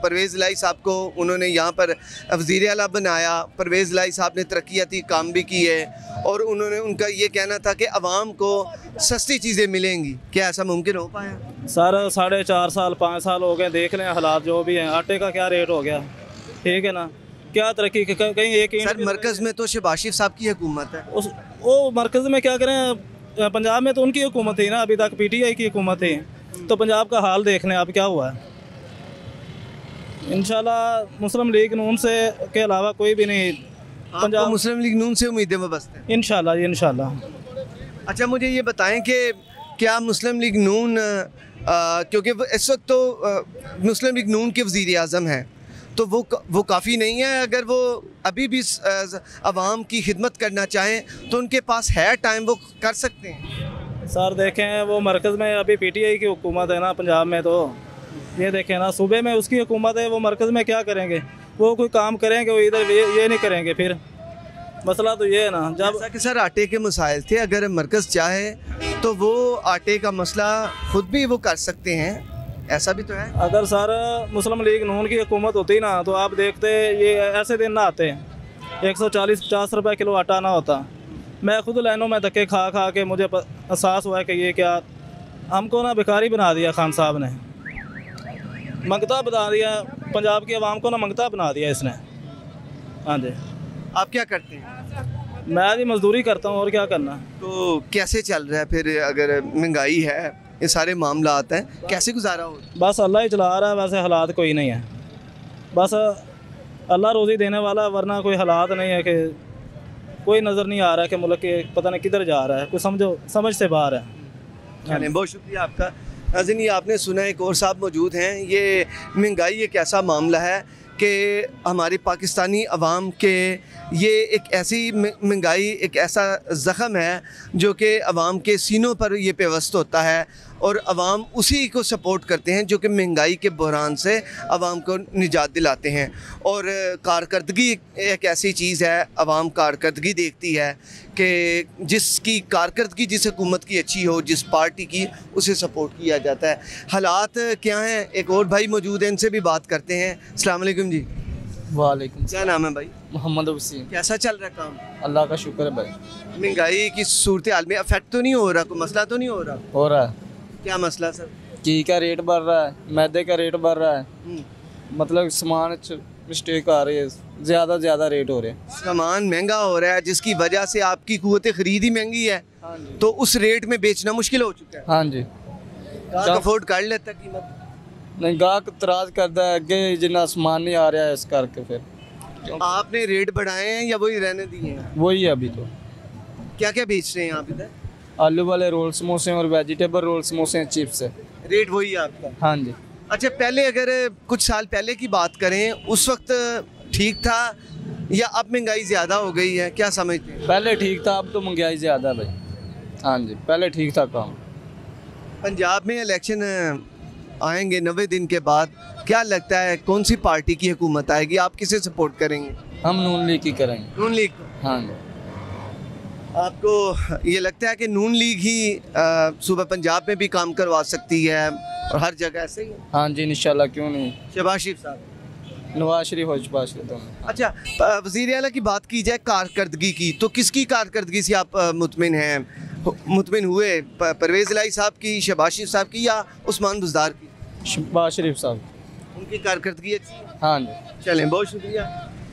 परवेज़ इलाही साहब को उन्होंने यहाँ पर वज़ीर आला बनाया, परवेज़ इलाही साहब ने तरक्याती काम भी किए और उन्होंने, उनका ये कहना था कि अवाम को सस्ती चीज़ें मिलेंगी। क्या ऐसा मुमकिन हो पाया? सर 4.5 साल 5 साल हो गए, देख लें हालात जो भी हैं। आटे का क्या रेट हो गया, ठीक है ना, क्या तरक्की कहीं एक सर मरकज़ में तो शहबाज शरीफ साहब की हुकूमत है, वो मरकज़ में क्या करें, पंजाब में तो उनकी हुकूमत थी ना, अभी तक PTI की हुकूमत थी। तो पंजाब का हाल देख लें अब क्या हुआ है। इंशाल्लाह मुस्लिम लीग नून से के अलावा कोई भी नहीं। पंजाब मुस्लिम लीग नून से उम्मीदें वाबस्ता हैं इंशाल्लाह जी, इंशाल्लाह। अच्छा, मुझे ये बताएं कि क्या मुस्लिम लीग नून, क्योंकि इस वक्त तो मुस्लिम लीग नून के वज़ीर आज़म हैं, तो वो काफ़ी नहीं है? अगर वो अभी भी अवाम की खिदमत करना चाहें तो उनके पास है टाइम, वो कर सकते हैं? सर देखें, वो मरकज़ में अभी PTI की हुकूमत है ना, पंजाब में तो ये देखें ना, सूबे में उसकी हुकूमत है, वो मरकज़ में क्या करेंगे? वो कोई काम करेंगे, वो इधर ये नहीं करेंगे। फिर मसला तो ये है ना, जब जैसा कि सर आटे के मसाइल थे, अगर मरकज़ चाहे तो वो आटे का मसला खुद भी वो कर सकते हैं, ऐसा भी तो है। अगर सर मुस्लिम लीग नून की हुकूमत होती ना तो आप देखते ये ऐसे दिन ना आते, 140-50 रुपये किलो आटा ना होता। मैं खुद लाइनों में धक्के खा खा के मुझे एहसास हुआ कि ये क्या, हमको ना भिखारी बना दिया खान साहब ने, मंगता बना दिया पंजाब की आवाम को ना, मंगता बना दिया इसने। हाँ जी। आप क्या करते हैं? मैं जी मजदूरी करता हूँ, और क्या करना। तो कैसे चल रहा है फिर? अगर महंगाई है, ये सारे मामला आते हैं, कैसे गुजारा हो? बस अल्लाह ही चला रहा है, वैसे हालात कोई नहीं है, बस अल्लाह रोज़ी देने वाला, वरना कोई हालात नहीं है कि कोई नज़र नहीं आ रहा है कि मुल्क के पता नहीं किधर जा रहा है, कुछ समझ से बाहर है। चलें, बहुत शुक्रिया आपका। नाज़रीन, ये आपने सुना, एक और साहब मौजूद हैं। ये महंगाई एक ऐसा मामला है कि हमारी पाकिस्तानी अवाम के, ये एक ऐसी महंगाई, एक ऐसा ज़ख़म है जो कि अवाम के सीनों पर ये पेवस्त होता है और अवाम उसी को सपोर्ट करते हैं जो कि महंगाई के बहरान से अवाम को निजात दिलाते हैं। और कारकर्दगी एक ऐसी चीज़ है, अवाम कारकर्दगी देखती है कि जिसकी कारकर्दगी जिस हुकूमत की अच्छी हो, जिस पार्टी की, उसे सपोर्ट किया जाता है। हालात क्या हैं? एक और भाई मौजूद हैं, इनसे भी बात करते हैं। अस्सलाम वालेकुम जी। वालेकुम। क्या नाम है भाई? मोहम्मद हुसैन। कैसा चल रहा है काम? अल्लाह का शुक्र है भाई। महंगाई की सूरत हाल में अफेक्ट तो नहीं हो रहा, कोई मसला तो नहीं हो रहा? हो रहा है। क्या मसला सर? घी का रेट बढ़ रहा है, मैदे का रेट बढ़ रहा है, मतलब सामान मिस्टेक आ रही है, ज़्यादा रेट हो रहे हैं, सामान महंगा हो रहा है, जिसकी वजह से आपकी कुव्वत खरीद ही महंगी है। तो उस रेट में बेचना मुश्किल हो चुका है। हाँ जी। अफोर्ड कर लेता कीमत? नहीं गाहक तराज करता है अगे जिन्ना समान नहीं आ रहा है इस करके फिर तो आपने रेट बढ़ाए हैं या वही रहने दिए हैं? वही है अभी तो। क्या क्या बेच रहे हैं आप इधर? आलू वाले रोल समोसे और वेजिटेबल रोल समोसे चिप्स है। रेट वही है आपका? हाँ जी। अच्छा, पहले अगर कुछ साल पहले की बात करें उस वक्त ठीक था या अब महंगाई ज़्यादा हो गई है, क्या समझते हैं? पहले ठीक था, अब तो महंगाई ज़्यादा है भाई। हाँ जी, पहले ठीक था काम। पंजाब में इलेक्शन आएंगे 90 दिन के बाद, क्या लगता है कौन सी पार्टी की हुकूमत आएगी? आप किसे सपोर्ट करेंगे? हम नून लीग की करेंगे। नून लीग? हाँ जी। आपको ये लगता है कि नून लीग ही सूबा पंजाब में भी काम करवा सकती है और हर जगह ऐसे ही है? हाँ जी इंशाल्लाह, क्यों नहीं। शहबाज शरीफ साहब, नवाज शरीफ और शहबाज शरीफ दोनों। अच्छा, वज़ीर आला की बात की जाए कारकर्दगी की, तो किसकी कारकर्दगी से आप मुतमिन हैं, मुतमिन हुए? परवेज़ इलाही साहब की, शहबाज शरीफ साहब की या उस्मान बुज़दार की? शहबाज शरीफ साहब। उनकी कारकर्दगी अच्छी है? हाँ जी। चलें, बहुत शुक्रिया।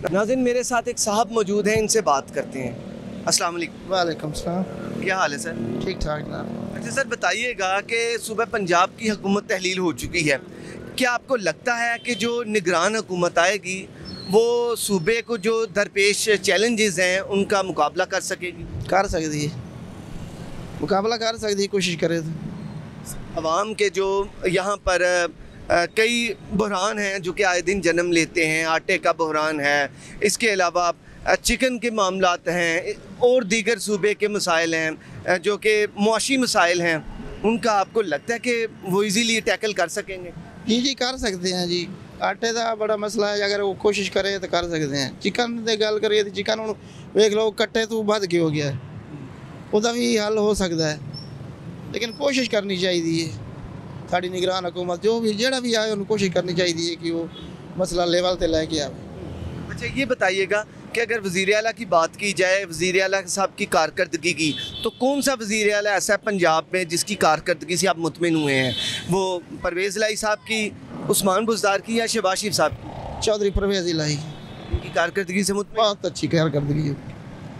नाज़रीन, मेरे साथ एक साहब मौजूद हैं, इनसे बात करते हैं। अस्सलाम वालेकुम। वालेकुम सलाम। क्या हाल है सर? ठीक ठाक जनाब। अच्छा सर, बताइएगा कि सूबा पंजाब की हुकूमत तहलील हो चुकी है, क्या आपको लगता है कि जो निगरान हुकूमत आएगी वो सूबे को जो दरपेश चैलेंजेस हैं उनका मुकाबला कर सकेगी? कर सकती है, मुकाबला कर सकती है, कोशिश करे तो। अवाम के जो यहाँ पर कई बहरान हैं जो कि आए दिन जन्म लेते हैं, आटे का बहरान है, इसके अलावा चिकन के मामलात हैं और दीगर सूबे के मसाइल हैं जो कि मुआशी मसाइल हैं, उनका आपको लगता है कि वो इजीली टैकल कर सकेंगे? जी कर सकते हैं जी। आटे का बड़ा मसला है, अगर वो कोशिश करे तो कर सकते हैं। चिकन की गल करिए तो चिकन हूँ वेख लो कट्टे तो बद के हो गया है, उसका भी हल हो सकता है, लेकिन कोशिश करनी चाहिए। साड़ी निगरान हुकूमत जो भी जेड़ा भी आए उन्हें कोशिश करनी चाहिए कि वो मसला लेवल पे लेके आए। अच्छा, ये बताइएगा कि अगर वज़ीर आला की बात की जाए, वज़ीर आला साहब की कारकर्दगी की, तो कौन सा वज़ीर आला ऐसा है पंजाब में जिसकी कारकर्दगी से आप मुतमिन हुए हैं? वो परवेज़ इलाही साहब की, उस्मान बुज़दार की या शहबाज शरीफ साहब की? चौधरी परवेज़ इलाही, उनकी कारकर्दगी से मुतमिन? बहुत अच्छी कारकर्दगी है।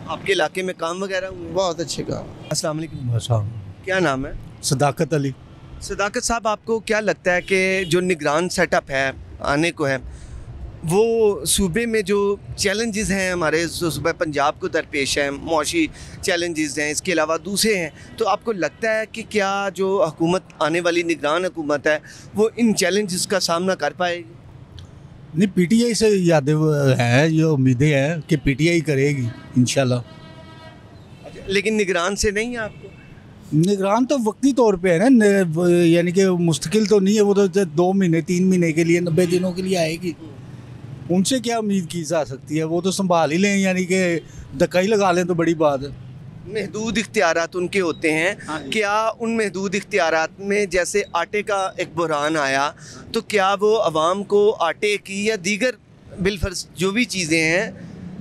आपके इलाके में काम वगैरह हुए? बहुत अच्छे काम। अस्सलाम वालेकुम। क्या नाम है? सदाकत अली। सदाकत साहब, आपको क्या लगता है कि जो निगरान सेटअप है आने को है, वो सूबे में जो चैलेंजेस हैं हमारे सूबे पंजाब को दरपेश हैं, मुआशी चैलेंजेस हैं, इसके अलावा दूसरे हैं, तो आपको लगता है कि क्या जो हुकूमत आने वाली निगरान हुकूमत है वो इन चैलेंजेस का सामना कर पाएगी? नहीं, पीटीआई से यादें हैं, ये उम्मीदें हैं कि पीटीआई करेगी इंशाल्लाह। लेकिन निगरान से नहीं है आपको? निगरान तो वक्ती तौर पे है ना, यानी कि मुस्तकिल तो नहीं है, वो तो 2 महीने 3 महीने के लिए 90 दिनों के लिए आएगी। उनसे क्या उम्मीद की जा सकती है? वो तो संभाल ही लें, यानी कि धक्का ही लगा लें तो बड़ी बात है। महदूद इख्तियारात उनके होते हैं। हाँ, क्या उन महदूद इख्तियारात में जैसे आटे का एक बहरान आया, तो क्या वो अवाम को आटे की या दीगर बिलफर्ज जो भी चीज़ें हैं,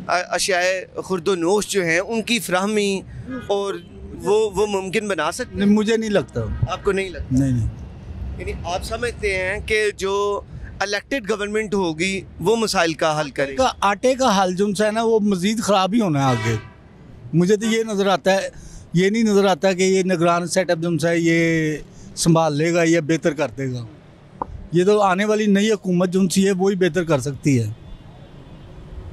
अशियाए खुर्दोनोश जो हैं, उनकी फ्राहमी और वो मुमकिन बना सकते? नहीं, मुझे नहीं लगता। आपको नहीं लगता? नहीं। यानी आप समझते हैं कि जो इलेक्टेड गवर्नमेंट होगी वो मसाइल का हल करेगी? आटे का हल जो है ना, वो मज़ीद ख़राब ही होना है आगे। मुझे तो ये नज़र आता है, ये नहीं नज़र आता कि ये निगरान सेटअप जो है ये संभाल लेगा या बेहतर कर देगा। ये तो आने वाली नई हुकूमत जो है वही बेहतर कर सकती है।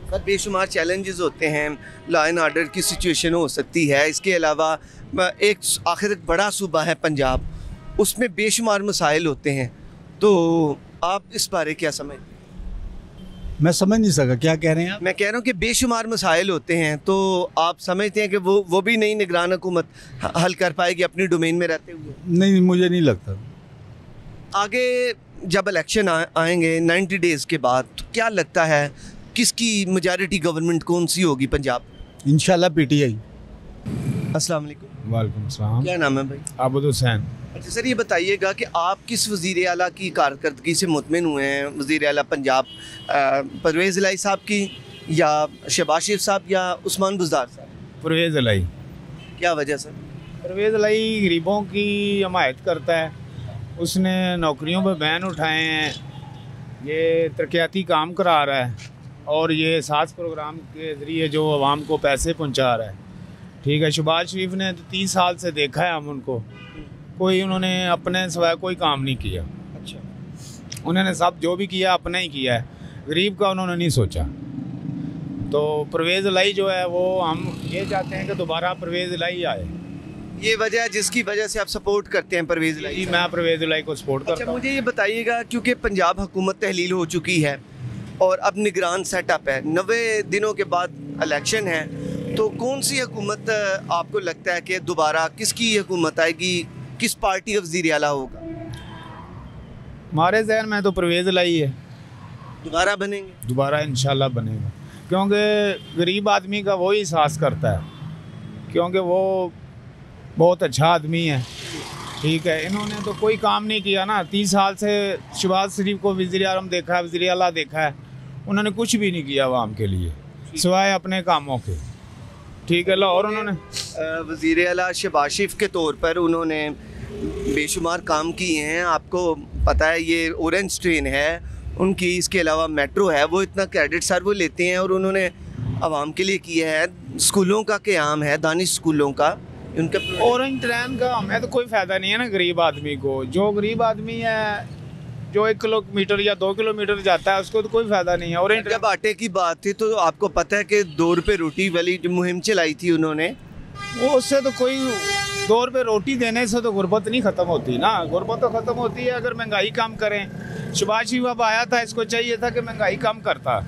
सर, बेशुमार चैलेंजेस होते हैं, लॉ एंड ऑर्डर की सिचुएशन हो सकती है, इसके अलावा एक आखिर एक बड़ा सूबा है पंजाब, उसमें बेशुमार मसाइल होते हैं, तो आप इस बारे क्या समझ? मैं समझ नहीं सका, क्या कह रहे हैं आप? मैं कह रहा हूँ कि बेशुमार मसाइल होते हैं, तो आप समझते हैं कि वो भी नई निगरान हुकूमत हल कर पाएगी अपनी डोमेन में रहते हुए? नहीं, मुझे नहीं लगता। आगे जब इलेक्शन आएंगे 90 डेज़ के बाद, तो क्या लगता है किसकी मेजॉरिटी गवर्नमेंट कौन सी होगी पंजाब? इंशाल्लाह पीटीआई। अस्सलाम वालेकुम। वालेकुम सलाम। क्या नाम है भाई? आबुद हुसैन। अच्छा सर, ये बताइएगा कि आप किस वज़ीर आला की कारकर्दगी से मुतमिन हुए हैं? वज़ीर आला पंजाब परवेज़ इलाही साहब की या शहबाज शरीफ साहब या उस्मान बुज़दार साहब? परवेज़ इलाही। क्या वजह सर? परवेज़ इलाही गरीबों की हमायत करता है, उसने नौकरियों पर बैन उठाए हैं, ये तरक्याती काम करा रहा है और ये सास प्रोग्राम के ज़रिए जो आवाम को पैसे पहुंचा रहा है। ठीक है, शहबाज शरीफ ने तो 30 साल से देखा है हम उनको, कोई उन्होंने अपने सिवाय कोई काम नहीं किया। अच्छा, उन्होंने सब जो भी किया अपना ही किया है, गरीब का उन्होंने नहीं सोचा। तो परवेज़ इलाही जो है वो हम ये चाहते हैं कि दोबारा परवेज़ इलाही आए। ये वजह है जिसकी वजह से आप सपोर्ट करते हैं परवेज़ इलाही? मैं परवेज़ इलाही को सपोर्ट करता हूँ। मुझे ये बताइएगा, क्योंकि पंजाब हुकूमत तहलील हो चुकी है और अब निगरान सेटअप है, 90 दिनों के बाद इलेक्शन है, तो कौन सी हुकूमत आपको लगता है कि दोबारा किसकी हुकूमत आएगी, किस पार्टी का वज़ीर आला होगा? हमारे जहन में तो परवेज़ इलाही है। दोबारा बनेंगे? दोबारा इंशाल्लाह बनेगा, क्योंकि गरीब आदमी का वही एहसास करता है, क्योंकि वो बहुत अच्छा आदमी है। ठीक है, इन्होंने तो कोई काम नहीं किया ना, 30 साल से शहबाज शरीफ को वज़ीर आज़म देखा है, वज़ीर आला देखा है, उन्होंने कुछ भी नहीं किया आवाम के लिए सिवाय अपने कामों के। ठीक है, लाहौर उन्होंने वज़ीर आला शहबाज शरीफ के तौर पर उन्होंने बेशुमार काम किए हैं। आपको पता है ये ऑरेंज ट्रेन है उनकी, इसके अलावा मेट्रो है, वो इतना क्रेडिट सर वो लेते हैं और उन्होंने आवाम के लिए किया है। स्कूलों का क़याम है, दानिश स्कूलों का, उनके ऑरेंज ट्रेन का हमें तो कोई फ़ायदा नहीं है ना गरीब आदमी को। जो गरीब आदमी है जो 1 किलोमीटर या 2 किलोमीटर जाता है उसको तो कोई फ़ायदा नहीं है। और जब आटे की बात थी तो आपको पता है कि 2 रुपये रोटी वाली जो मुहिम चलाई थी उन्होंने, वो उससे तो कोई 2 रुपये रोटी देने से तो गुर्बत नहीं ख़त्म होती ना। गुर्बत तो ख़त्म होती है अगर महंगाई कम करें। शहबाज शरीफ अब आया था, इसको चाहिए था कि महंगाई कम करता,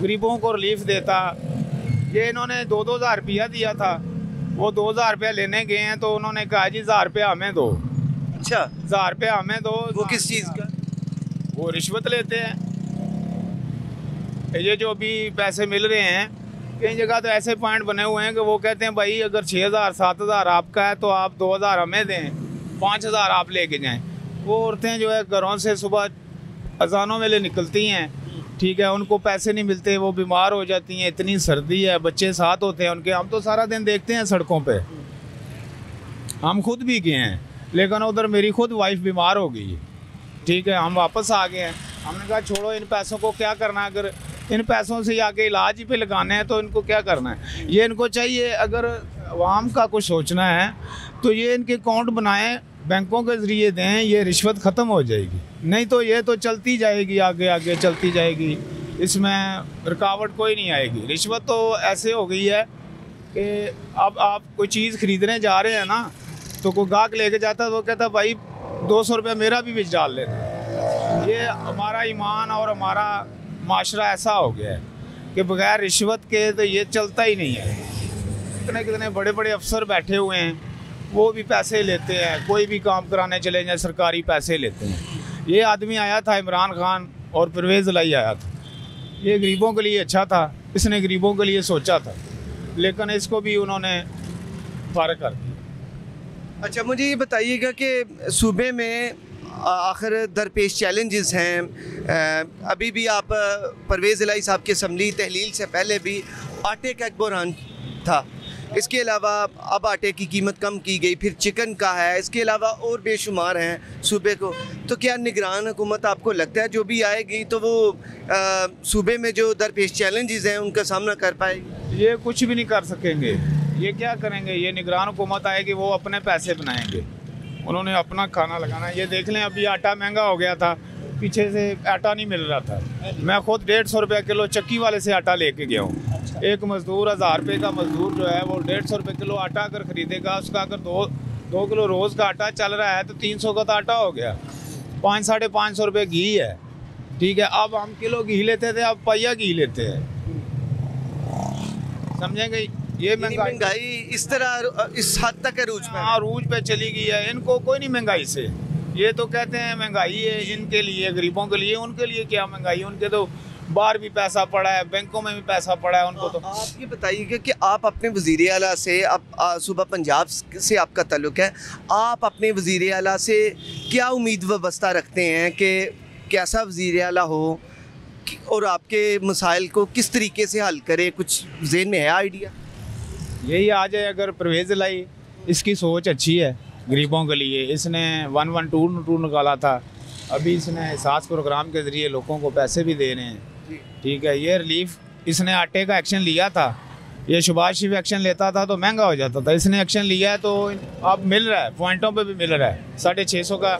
गरीबों को रिलीफ देता। ये इन्होंने 2-2 हज़ार रुपया दिया था, वो 2 हज़ार रुपया लेने गए हैं तो उन्होंने कहा जी 1000 रुपया हमें दो। अच्छा, 1000 रुपया हमें दो। वो किस चीज़ का? वो रिश्वत लेते हैं। ये जो अभी पैसे मिल रहे हैं, कई जगह तो ऐसे पॉइंट बने हुए हैं कि वो कहते हैं भाई अगर 6000 7000 आपका है तो आप 2000 हमें दें, 5000 आप लेके जाएं। वो औरतें जो है घरों से सुबह अजानों में ले निकलती हैं, ठीक है, उनको पैसे नहीं मिलते, वो बीमार हो जाती हैं, इतनी सर्दी है, बच्चे साथ होते हैं उनके। हम तो सारा दिन देखते हैं सड़कों पे, हम खुद भी गए हैं, लेकिन उधर मेरी खुद वाइफ बीमार हो गई है। ठीक है, हम वापस आ गए हैं। हमने कहा छोड़ो इन पैसों को, क्या करना है, अगर इन पैसों से आके इलाज ही पे लगाने हैं तो इनको क्या करना है। ये इनको चाहिए अगर आवाम का कुछ सोचना है तो ये इनके अकाउंट बनाएं, बैंकों के ज़रिए दें, ये रिश्वत ख़त्म हो जाएगी। नहीं तो ये तो चलती जाएगी, आगे आगे चलती जाएगी, इसमें रुकावट कोई नहीं आएगी। रिश्वत तो ऐसे हो गई है कि अब आप कोई चीज़ ख़रीदने जा रहे हैं ना, तो कोई गाहक लेके जाता है तो कहता भाई 200 रुपये मेरा भी बीच डाल लेना। ये हमारा ईमान और हमारा माशरा ऐसा हो गया है कि बगैर रिश्वत के तो ये चलता ही नहीं है। कितने कितने बड़े बड़े अफसर बैठे हुए हैं, वो भी पैसे लेते हैं, कोई भी काम कराने चले जाए सरकारी पैसे लेते हैं। ये आदमी आया था इमरान खान और परवेज़ इलाही आया था, ये गरीबों के लिए अच्छा था, इसने गरीबों के लिए सोचा था, लेकिन इसको भी उन्होंने फारग कर दिया। अच्छा, मुझे ये बताइएगा कि सूबे में आखिर दरपेश चैलेंजेस हैं। अभी भी आप परवेज़ इलाही साहब की असम्बली तहलील से पहले भी आटे का एक बहरान था, इसके अलावा अब आटे की कीमत कम की गई, फिर चिकन का है, इसके अलावा और बेशुमार हैं सूबे को। तो क्या निगरान हुकूमत आपको लगता है जो भी आएगी तो वो सूबे में जो दरपेश चैलेंजेस हैं उनका सामना कर पाएगी? ये कुछ भी नहीं कर सकेंगे। ये क्या करेंगे, ये निगरान हुकूमत आएगी, वो अपने पैसे बनाएंगे, उन्होंने अपना खाना लगाना। ये देख लें अभी आटा महंगा हो गया था, पीछे से आटा नहीं मिल रहा था। मैं खुद 150 रुपये किलो चक्की वाले से आटा लेके गया हूँ। एक मज़दूर 1000 रुपये का मज़दूर जो है वो 150 रुपये किलो आटा अगर ख़रीदेगा, उसका अगर 2 किलो रोज़ का आटा चल रहा है तो 300 का तो आटा हो गया। 500-550 रुपये घी है, ठीक है। अब हम किलो घी लेते थे, अब पहिया घी लेते हैं, समझेंगे। ये महंगाई इस तरह इस हद तक अरूज पे, अरूज पे चली गई है। इनको कोई नहीं महंगाई से, ये तो कहते हैं महंगाई है इनके लिए, गरीबों के लिए। उनके लिए क्या महंगाई, उनके तो बाहर भी पैसा पड़ा है, बैंकों में भी पैसा पड़ा है उनको। तो आप ये बताइएगा कि आप अपने वज़ीर आला से, आप सुबह पंजाब से आपका ताल्लुक़ है, आप अपने वज़ीर आला से क्या उम्मीद वाबस्ता रखते हैं कि कैसा वज़ीर आला हो और आपके मसाइल को किस तरीके से हल करे? कुछ ज़हन में है आइडिया? यही आ जाए अगर परवेज़ इलाही, इसकी सोच अच्छी है गरीबों के लिए। इसने 112 निकाला था, अभी इसने एहसास प्रोग्राम के ज़रिए लोगों को पैसे भी दे रहे हैं, ठीक है। ये रिलीफ, इसने आटे का एक्शन लिया था, ये शहबाज शरीफ एक्शन लेता था तो महंगा हो जाता था, इसने एक्शन लिया है तो अब मिल रहा है, पॉइंटों पे भी मिल रहा है। 650 का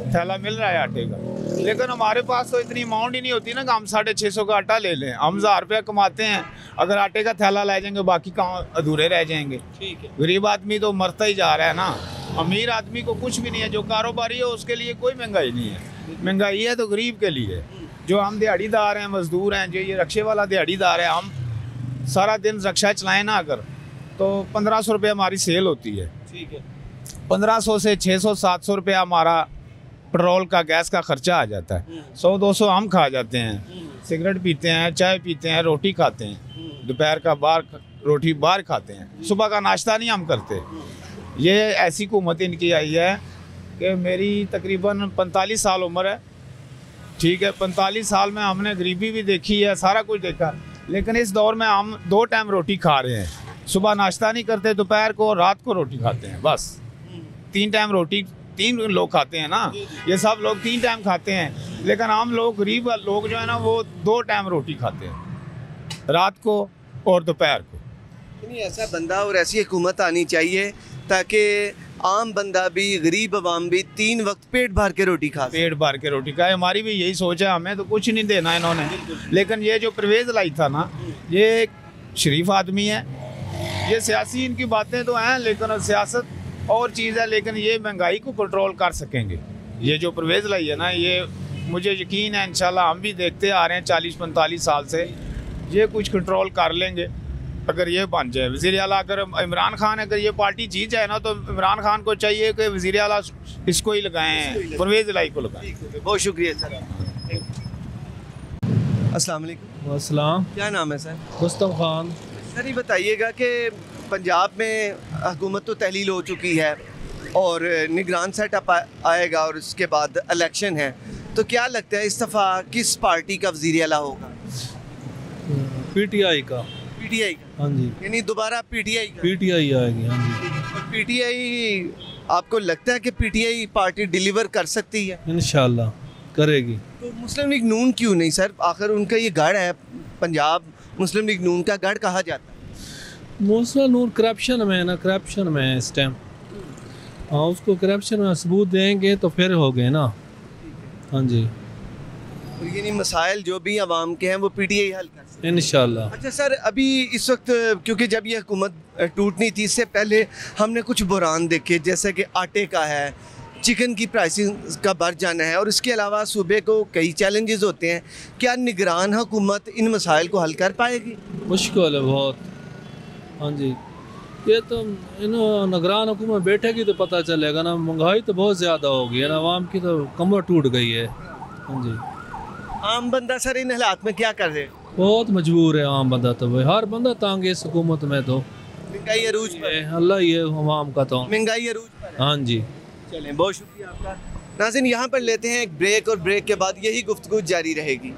थैला मिल रहा है आटे का। लेकिन हमारे पास तो इतनी अमाउंट ही नहीं होती ना कि हम 650 का आटा ले लें। हम 1000 रुपया कमाते हैं, अगर आटे का थैला ले जाएंगे बाकी कहाँ अधूरे रह जाएंगे। ठीक है, गरीब आदमी तो मरता ही जा रहा है ना। अमीर आदमी को कुछ भी नहीं है, जो कारोबारी है उसके लिए कोई महंगाई नहीं है। महंगाई है तो गरीब के लिए। जो हम दिहाड़ीदार हैं, मजदूर हैं, जो ये रक्शे वाला दिहाड़ीदार है, हम सारा दिन रक्षा चलाएं ना अगर, तो 1500 रुपये हमारी सेल होती है। ठीक है, 1500 से 600-700 रुपया हमारा पेट्रोल का, गैस का खर्चा आ जाता है। 100-200 हम खा जाते हैं, सिगरेट पीते हैं, चाय पीते हैं, रोटी खाते हैं, दोपहर का रोटी बाहर खाते हैं, सुबह का नाश्ता नहीं हम करते। ये ऐसी हुकूमत इनकी आई है कि मेरी तकरीबन 45 साल उम्र है। ठीक है, 45 साल में हमने गरीबी भी देखी है, सारा कुछ देखा, लेकिन इस दौर में हम 2 टाइम रोटी खा रहे हैं। सुबह नाश्ता नहीं करते, दोपहर को रात को रोटी खाते हैं, बस 3 टाइम रोटी 3 लोग खाते हैं ना। ये सब लोग 3 टाइम खाते हैं, लेकिन हम लोग गरीब लोग जो है ना वो 2 टाइम रोटी खाते हैं, रात को और दोपहर को। नहीं, ऐसा बंदा और ऐसी हुकूमत आनी चाहिए ताकि आम बंदा भी, गरीब आवाम भी 3 वक्त पेट भर के रोटी खाए। पेट भर के रोटी खाए, हमारी भी यही सोच है। हमें तो कुछ नहीं देना इन्होंने, लेकिन ये जो परवेज़ लाई था ना, ये एक शरीफ आदमी है। ये सियासी इनकी बातें तो हैं, लेकिन सियासत और चीज़ है, लेकिन ये महंगाई को कंट्रोल कर सकेंगे। ये जो परवेज़ लाई है ना, ये मुझे यकीन है इंशाल्लाह, हम भी देखते आ रहे हैं 40-45 साल से, ये कुछ कंट्रोल कर लेंगे अगर ये बन जाए वज़ीर आला। अगर इमरान खान, अगर ये पार्टी जीत जाए ना, तो इमरान खान को चाहिए कि वज़ीर आला इसको ही लगाएं, परवेज़ लाई को लगाएं। बहुत शुक्रिया सर। अस्सलाम वालेकुम। अस्सलाम। क्या नाम है सर? रुस्तम खान। सर ये बताइएगा कि पंजाब में हुकूमत तो तहलील हो चुकी है और निगरान सेटअप आएगा और उसके बाद इलेक्शन है, तो क्या लगता है इस दफ़ा किस पार्टी का वज़ीर आला होगा? PTI का। PTI का? हाँ जी। यानी दोबारा PTI का? PTI आएगी, हाँ जी। PTI, आपको लगता है कि PTI पार्टी डिलीवर कर सकती है? इंशाल्लाह करेगी। तो मुस्लिम लीग नून क्यों नहीं सर? आखिर उनका ये गढ़ है, पंजाब मुस्लिम लीग नून का गढ़ कहा जाता है। मुस्लिम नून करप्शन में है ना, करप्शन में है इस टाइम। हाँ, उसको करप्शन में सबूत देंगे तो फिर हो गए ना। हाँ जी, यानी मसाइल जो भी आवाम के हैं वो PTI हल कर सकते हैं इंशाल्लाह। अच्छा सर, अभी इस वक्त क्योंकि जब ये हुकूमत टूटनी थी, इससे पहले हमने कुछ बुरान देखे, जैसे कि आटे का है, चिकन की प्राइसिंग का बढ़ जाना है, और इसके अलावा सूबे को कई चैलेंजेस होते हैं। क्या निगरान हुकूमत इन मसाइल को हल कर पाएगी? मुश्किल है बहुत। हाँ जी, ये तो निगरान हुकूमत बैठेगी तो पता चलेगा ना। महंगाई तो बहुत ज़्यादा हो गई है ना, आवाम की तो कमर टूट गई है। हाँ जी, आम बंदा सर इन हालात में क्या कर रहे हैं? बहुत मजबूर है आम बंदा, तो भाई हर बंदा तंग है इस हुकूमत में। तो महंगाई अरूज पर, अल्लाह ही है आवाम का, तो महंगाई अरूज पर है। हाँ जी, चलें, बहुत शुक्रिया आपका। नाज़रीन, यहाँ पर लेते हैं एक ब्रेक, और ब्रेक के बाद यही गुफ्तगू जारी रहेगी।